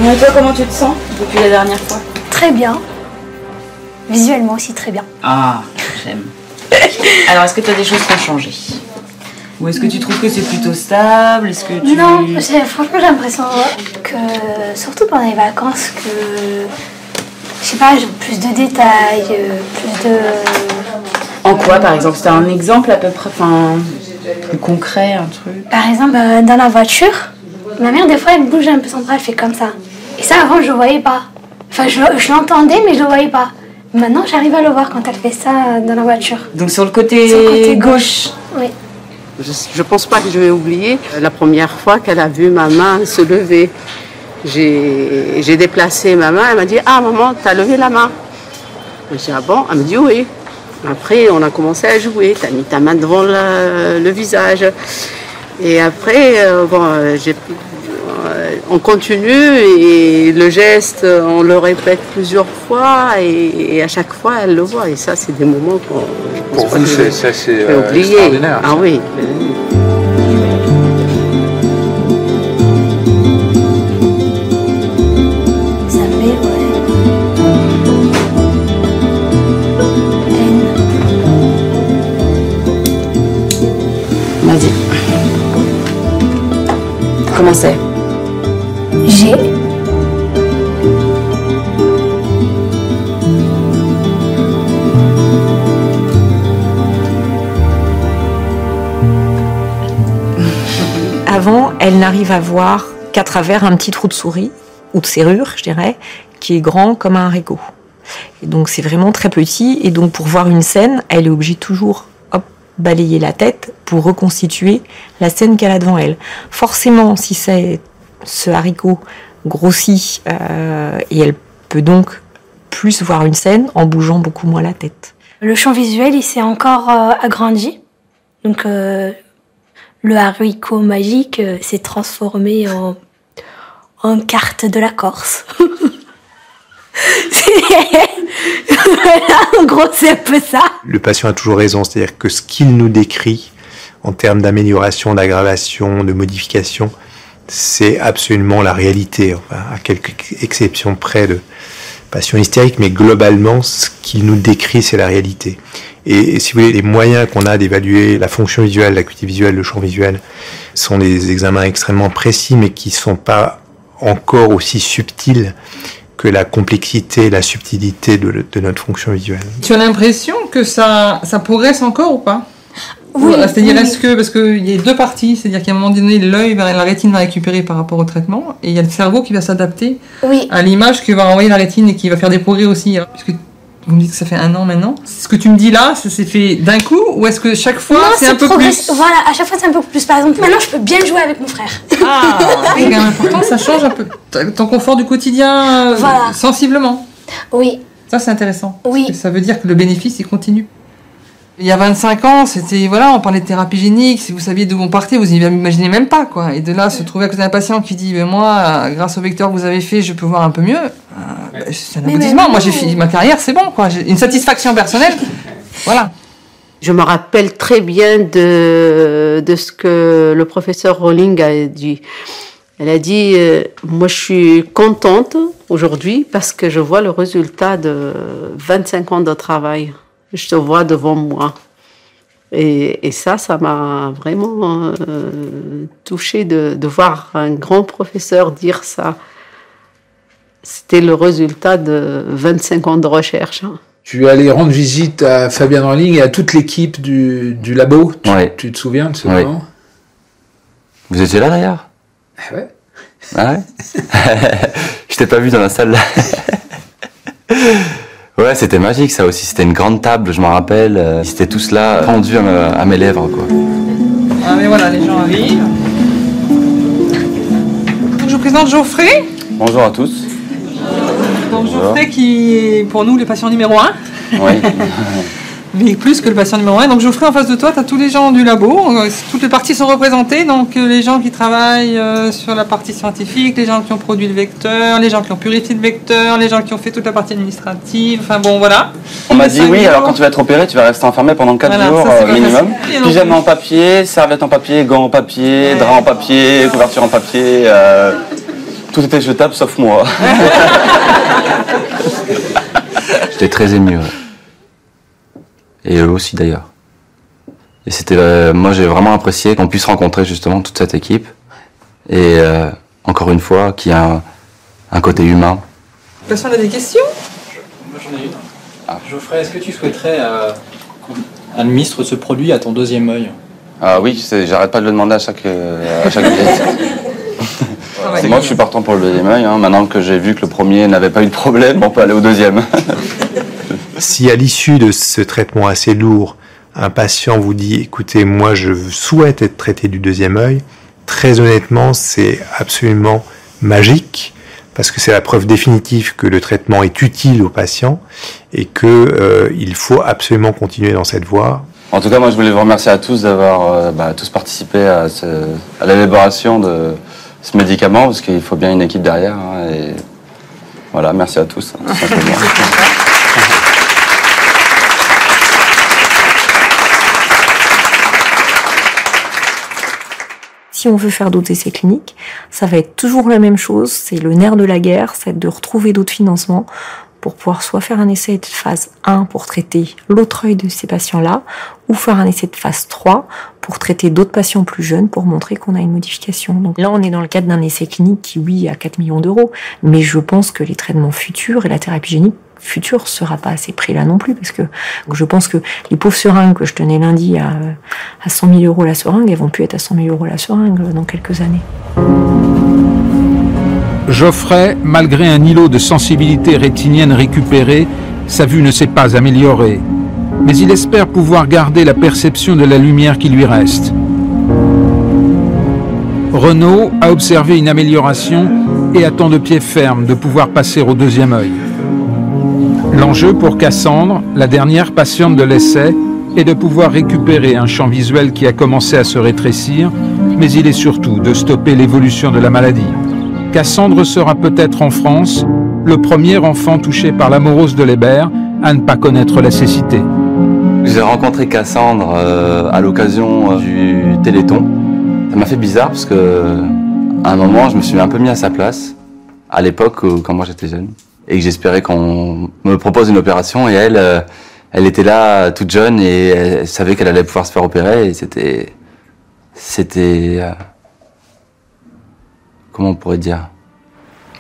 Et toi, comment tu te sens depuis la dernière fois ? Très bien. Visuellement aussi très bien. Ah, j'aime. Alors, est-ce que tu as des choses qui ont changé? Ou est-ce que tu trouves que c'est plutôt stable? Est-ce que tu... Non, franchement j'ai l'impression que, surtout pendant les vacances, que, je sais pas, j'ai plus de détails, plus de... En quoi, par exemple? C'était un exemple à peu près, enfin, plus concret, un truc? Par exemple, dans la voiture, ma mère, des fois, elle bouge un peu son bras, elle fait comme ça. Et ça, avant, je le voyais pas. Enfin, je l'entendais, mais je le voyais pas. Maintenant, j'arrive à le voir quand elle fait ça dans la voiture. Donc sur le côté gauche. Oui. Je pense pas que je vais oublier la première fois qu'elle a vu ma main se lever. J'ai déplacé ma main, elle m'a dit « Ah maman, t'as levé la main ?» Je dis « Ah bon ?» Elle me dit « Oui ». Après, on a commencé à jouer, t'as mis ta main devant le visage. Et après, on continue et le geste, on le répète plusieurs fois et à chaque fois, elle le voit. Et ça, c'est des moments qu'on Pour vous, c'est oublié. extraordinaire. Ah oui. Ça me met, Vas-y. Comment c'est? G. Avant, elle n'arrive à voir qu'à travers un petit trou de souris, ou de serrure, je dirais, qui est grand comme un haricot. Et donc c'est vraiment très petit, et donc pour voir une scène, elle est obligée toujours balayer la tête pour reconstituer la scène qu'elle a devant elle. Forcément, si c'est ce haricot grossit, et elle peut donc plus voir une scène en bougeant beaucoup moins la tête. Le champ visuel, il s'est encore agrandi. Donc le haricot magique s'est transformé en carte de la Corse. En gros, c'est un peu ça. Le patient a toujours raison, c'est-à-dire que ce qu'il nous décrit en termes d'amélioration, d'aggravation, de modification, c'est absolument la réalité, enfin, à quelques exceptions près de patients hystériques, mais globalement, ce qu'il nous décrit, c'est la réalité. Et si vous voulez, les moyens qu'on a d'évaluer la fonction visuelle, l'acuité visuelle, le champ visuel, sont des examens extrêmement précis, mais qui ne sont pas encore aussi subtils que la complexité, la subtilité de notre fonction visuelle. Tu as l'impression que ça progresse encore ou pas? Oui. C'est-à-dire, est-ce que, parce qu'il y a deux parties, c'est-à-dire qu'à un moment donné, l'œil, la rétine va récupérer par rapport au traitement, et il y a le cerveau qui va s'adapter à l'image que va envoyer la rétine et qui va faire des progrès aussi. Puisque vous me dites que ça fait 1 an maintenant. Ce que tu me dis là, ça s'est fait d'un coup, ou est-ce que chaque fois c'est un peu plus? Voilà, à chaque fois c'est un peu plus. Par exemple, maintenant je peux bien jouer avec mon frère. Ah, c'est quand même important, ça change un peu ton confort du quotidien sensiblement. Oui. Ça c'est intéressant. Oui. Parce que ça veut dire que le bénéfice il continue. Il y a 25 ans, c'était, voilà, on parlait de thérapie génique, si vous saviez d'où on partait, vous n'imaginez même pas, quoi. Et de là, se trouver à côté d'un patient qui dit, moi, grâce au vecteur que vous avez fait, je peux voir un peu mieux, c'est un aboutissement. Moi, j'ai fini ma carrière, c'est bon, quoi. J'ai une satisfaction personnelle, voilà. Je me rappelle très bien de ce que le professeur Rowling a dit. Elle a dit, moi, je suis contente aujourd'hui parce que je vois le résultat de 25 ans de travail. Je te vois devant moi. Et ça m'a vraiment touchée de voir un grand professeur dire ça. C'était le résultat de 25 ans de recherche. Tu es allé rendre visite à Fabienne Rowling et à toute l'équipe du labo. Tu te souviens de ce moment? Vous étiez là d'ailleurs? Ah ouais. Ah ouais. Je t'ai pas vu dans la salle là. Ouais, c'était magique ça aussi, c'était une grande table, je m'en rappelle, ils étaient tous là, pendus à mes lèvres quoi. Ah mais voilà, les gens arrivent. Donc, je vous présente Geoffrey. Bonjour à tous. Donc Geoffrey qui est pour nous le patient numéro 1. Oui. Mais plus que le patient numéro 1. Donc Geoffrey, en face de toi, tu as tous les gens du labo. Toutes les parties sont représentées. Donc les gens qui travaillent sur la partie scientifique, les gens qui ont produit le vecteur, les gens qui ont purifié le vecteur, les gens qui ont fait toute la partie administrative. Enfin bon, voilà. On m'a dit oui, alors quand tu vas être opéré, tu vas rester enfermé pendant 4 jours minimum. Pyjama en papier, serviette en papier, gants en papier, drap en papier, couverture en papier. Tout était jetable sauf moi. J'étais très ému. Ouais. Et eux aussi d'ailleurs. Et c'était, moi j'ai vraiment apprécié qu'on puisse rencontrer justement toute cette équipe. Et encore une fois, qu'il y a un côté humain. Personne n'a des questions? Moi j'en ai une. Geoffrey, est-ce que tu souhaiterais qu'on administre ce produit à ton deuxième œil? Ah oui, j'arrête pas de le demander à chaque visite. Moi je suis partant pour le deuxième œil. Hein. Maintenant que j'ai vu que le premier n'avait pas eu de problème, on peut aller au deuxième. Si à l'issue de ce traitement assez lourd, un patient vous dit « écoutez, moi je souhaite être traité du deuxième œil », très honnêtement, c'est absolument magique, parce que c'est la preuve définitive que le traitement est utile au patient et qu'il faut absolument continuer dans cette voie. En tout cas, moi je voulais vous remercier à tous d'avoir tous participé à l'élaboration de ce médicament, parce qu'il faut bien une équipe derrière. Hein, et voilà, merci à tous. Tout simplement. Si on veut faire d'autres essais cliniques, ça va être toujours la même chose, c'est le nerf de la guerre, c'est de retrouver d'autres financements pour pouvoir soit faire un essai de phase 1 pour traiter l'autre œil de ces patients-là, ou faire un essai de phase 3 pour traiter d'autres patients plus jeunes pour montrer qu'on a une modification. Donc là, on est dans le cadre d'un essai clinique qui, oui, a 4 millions d'euros, mais je pense que les traitements futurs et la thérapie génique future sera pas à ces prix-là non plus, parce que je pense que les pauvres seringues que je tenais lundi à 100 000 euros la seringue, elles vont plus être à 100 000 euros la seringue dans quelques années. Geoffrey, malgré un îlot de sensibilité rétinienne récupéré, sa vue ne s'est pas améliorée. Mais il espère pouvoir garder la perception de la lumière qui lui reste. Renaud a observé une amélioration et attend de pied ferme de pouvoir passer au deuxième œil. L'enjeu pour Cassandre, la dernière patiente de l'essai, est de pouvoir récupérer un champ visuel qui a commencé à se rétrécir, mais il est surtout de stopper l'évolution de la maladie. Cassandre sera peut-être en France le premier enfant touché par l'amorose de Leber à ne pas connaître la cécité. J'ai rencontré Cassandre à l'occasion du Téléthon. Ça m'a fait bizarre parce que à un moment, je me suis un peu mis à sa place, à l'époque quand moi j'étais jeune, et que j'espérais qu'on me propose une opération, et elle était là toute jeune et elle savait qu'elle allait pouvoir se faire opérer, et c'était comment on pourrait dire?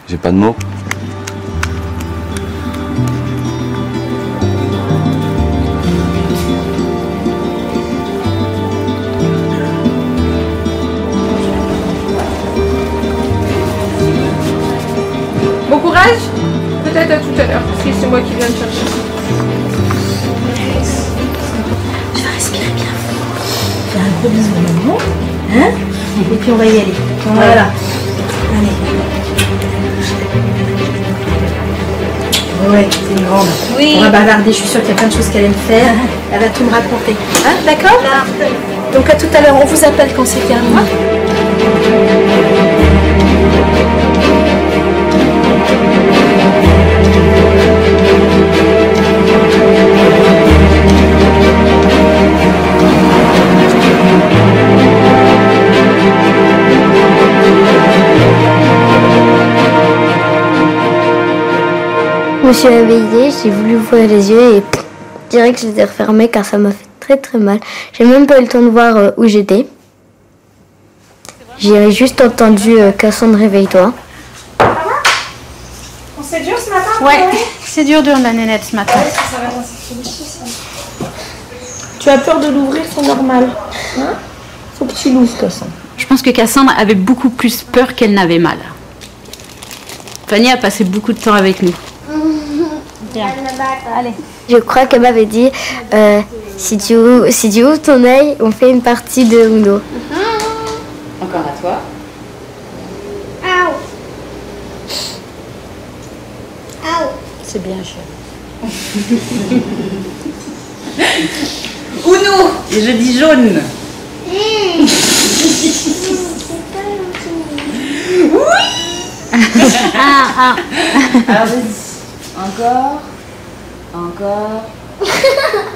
J'ai pas de mots. Bon courage. Peut-être à tout à l'heure, parce que c'est moi qui viens de chercher. Tu vas respirer bien. Faire un gros bisou maintenant. Hein? Et puis on va y aller. Voilà. Allez. Ouais, c'est une grande. Oui. On va bavarder, je suis sûre qu'il y a plein de choses qu'elle aime faire. Elle va tout me raconter. Hein? D'accord? Donc à tout à l'heure, on vous appelle quand c'est terminé. Je me suis réveillée, j'ai voulu ouvrir les yeux et direct je les ai refermés car ça m'a fait très très mal. J'ai même pas eu le temps de voir où j'étais. J'ai juste entendu Cassandre, réveille-toi. C'est dur ce matin? Ouais, c'est dur la nénette ce matin. Tu as peur de l'ouvrir, c'est normal. Hein? Faut que tu l'ouvres, Cassandre. Je pense que Cassandre avait beaucoup plus peur qu'elle n'avait mal. Fanny a passé beaucoup de temps avec nous. Bien. Allez. Je crois qu'elle m'avait dit si tu ouvres ton œil, on fait une partie de Uno. Encore à toi. C'est bien cher. Uno. Et je dis jaune. Oui. Alors vas-y. Encore.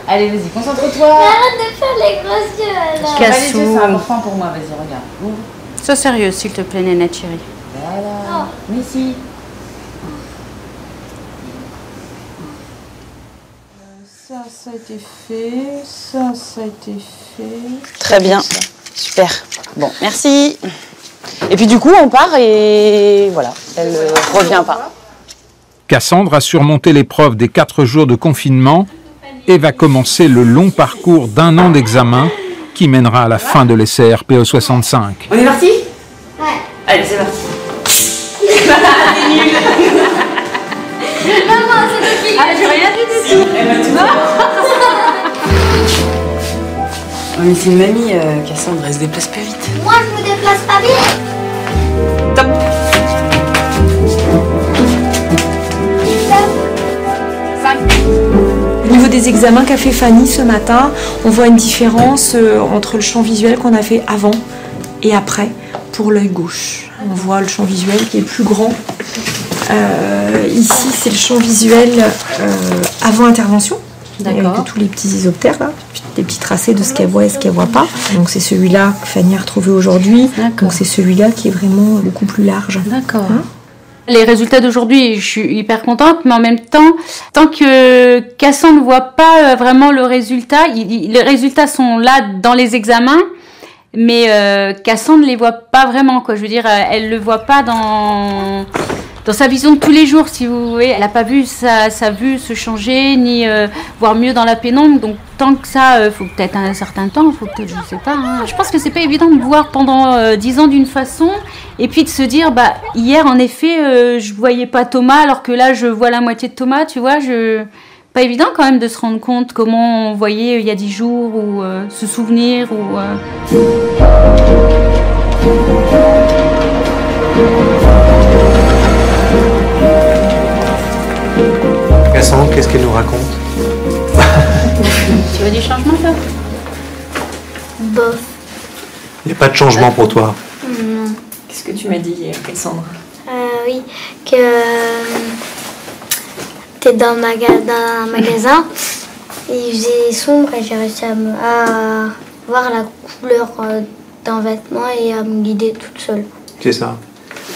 Allez, vas-y, concentre-toi. Arrête de faire les gros yeux alors. Cassou. C'est important pour moi, vas-y, regarde. Ouvre. Sois sérieuse, s'il te plaît, Nénette chérie. Voilà. Mais si. ça a été fait, ça a été fait. Très bien, super. Bon, merci. Et puis du coup, on part et voilà, elle revient pas. Cassandre a surmonté l'épreuve des 4 jours de confinement et va commencer le long parcours d'1 an d'examen qui mènera à la fin de l'essai RPE 65. On est parti? Ouais. Allez, c'est parti. C'est nul. Maman, c'est toi qui... Ah, j'ai rien dit du tout. Eh ben, tu vois. Oh, mais c'est une mamie, Cassandre, elle se déplace pas vite. Moi, je me déplace pas vite. Top. Au niveau des examens qu'a fait Fanny ce matin, on voit une différence entre le champ visuel qu'on a fait avant et après pour l'œil gauche. On voit le champ visuel qui est plus grand. Ici, c'est le champ visuel avant intervention. Avec tous les petits isoptères, là, des petits tracés de ce qu'elle voit et ce qu'elle voit pas. Donc c'est celui-là que Fanny a retrouvé aujourd'hui. Donc c'est celui-là qui est vraiment beaucoup plus large. D'accord. Les résultats d'aujourd'hui, je suis hyper contente, mais en même temps, tant que Cassandre ne voit pas vraiment le résultat, les résultats sont là dans les examens, mais Cassandre ne les voit pas vraiment, quoi. Je veux dire, elle le voit pas dans sa vision de tous les jours, si vous voulez. Elle n'a pas vu sa vue se changer, ni voir mieux dans la pénombre. Donc tant que ça, faut peut-être un certain temps, faut peut-être, je sais pas. Hein. Je pense que c'est pas évident de voir pendant 10 ans d'une façon, et puis de se dire, bah hier en effet, je voyais pas Thomas, alors que là je vois la moitié de Thomas, tu vois. Pas évident quand même de se rendre compte comment on voyait il y a 10 jours, ou se souvenir, ou. Cassandre, qu'est-ce qu'elle nous raconte? Tu veux du changement, toi? Bof. Il n'y a pas de changement pour toi? Non. Qu'est-ce que tu m'as dit hier, Cassandre? Oui, que t'es dans un magasin et il faisait sombre et j'ai réussi à voir la couleur d'un vêtement et à me guider toute seule. C'est ça.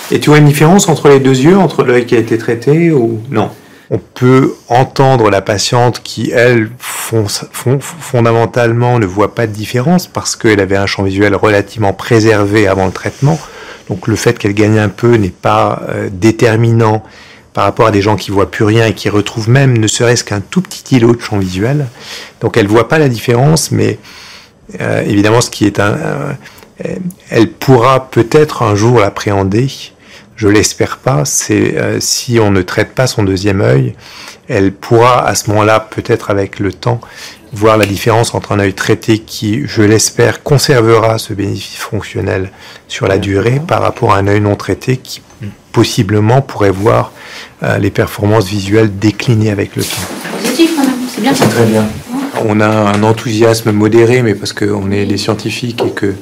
Et tu vois une différence entre les deux yeux, entre l'œil qui a été traité ou non? On peut entendre la patiente qui, elle, fondamentalement ne voit pas de différence parce qu'elle avait un champ visuel relativement préservé avant le traitement. Donc le fait qu'elle gagne un peu n'est pas déterminant par rapport à des gens qui voient plus rien et qui retrouvent même ne serait-ce qu'un tout petit îlot de champ visuel. Donc elle voit pas la différence, mais évidemment ce qui est elle pourra peut-être un jour l'appréhender. Je l'espère pas, c'est si on ne traite pas son deuxième œil, elle pourra à ce moment-là, peut-être avec le temps, voir la différence entre un œil traité qui, je l'espère, conservera ce bénéfice fonctionnel sur la durée par rapport à un œil non traité qui, possiblement, pourrait voir les performances visuelles décliner avec le temps. Positif quand même, c'est bien. C'est très bien. On a un enthousiasme modéré, mais parce qu'on est des scientifiques et que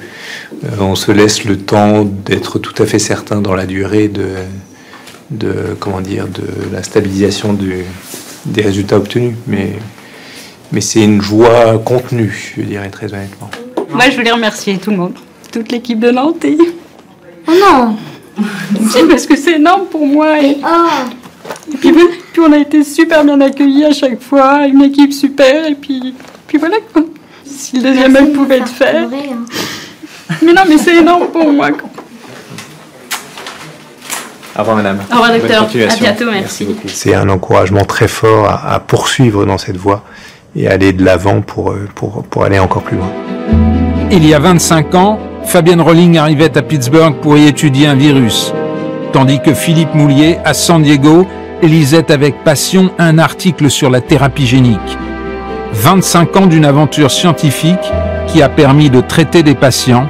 on se laisse le temps d'être tout à fait certain dans la durée de la stabilisation des résultats obtenus. Mais c'est une joie contenue, je dirais très honnêtement. Moi, je voulais remercier tout le monde, toute l'équipe de Nantais. Oh non! C'est parce que c'est énorme pour moi. Et puis on a été super bien accueillis à chaque fois, une équipe super, et puis voilà quoi. Si le deuxième œil pouvait être fait. Mais non, mais c'est énorme pour moi. Au revoir madame. Au revoir docteur, à bientôt, merci. C'est un encouragement très fort à poursuivre dans cette voie et aller de l'avant pour aller encore plus loin. Il y a 25 ans, Fabienne Rolling arrivait à Pittsburgh pour y étudier un virus, tandis que Philippe Moulier, à San Diego, lisait avec passion un article sur la thérapie génique. 25 ans d'une aventure scientifique qui a permis de traiter des patients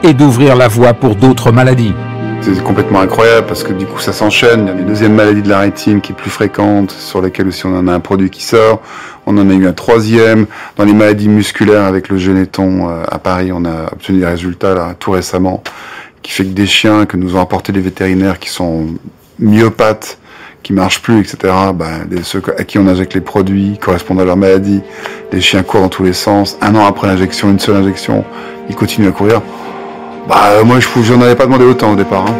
et d'ouvrir la voie pour d'autres maladies. C'est complètement incroyable parce que du coup ça s'enchaîne. Il y a une deuxième maladie de la rétine qui est plus fréquente, sur laquelle aussi on en a un produit qui sort. On en a eu un troisième. Dans les maladies musculaires avec le Geneton à Paris, on a obtenu des résultats là, tout récemment, qui fait que des chiens que nous ont apportés les vétérinaires qui sont myopathes, qui marchent plus, etc., ceux à qui on injecte les produits correspondent à leur maladie. Les chiens courent dans tous les sens. 1 an après l'injection, une seule injection, ils continuent à courir. Moi, je n'en avais pas demandé autant au départ. Hein.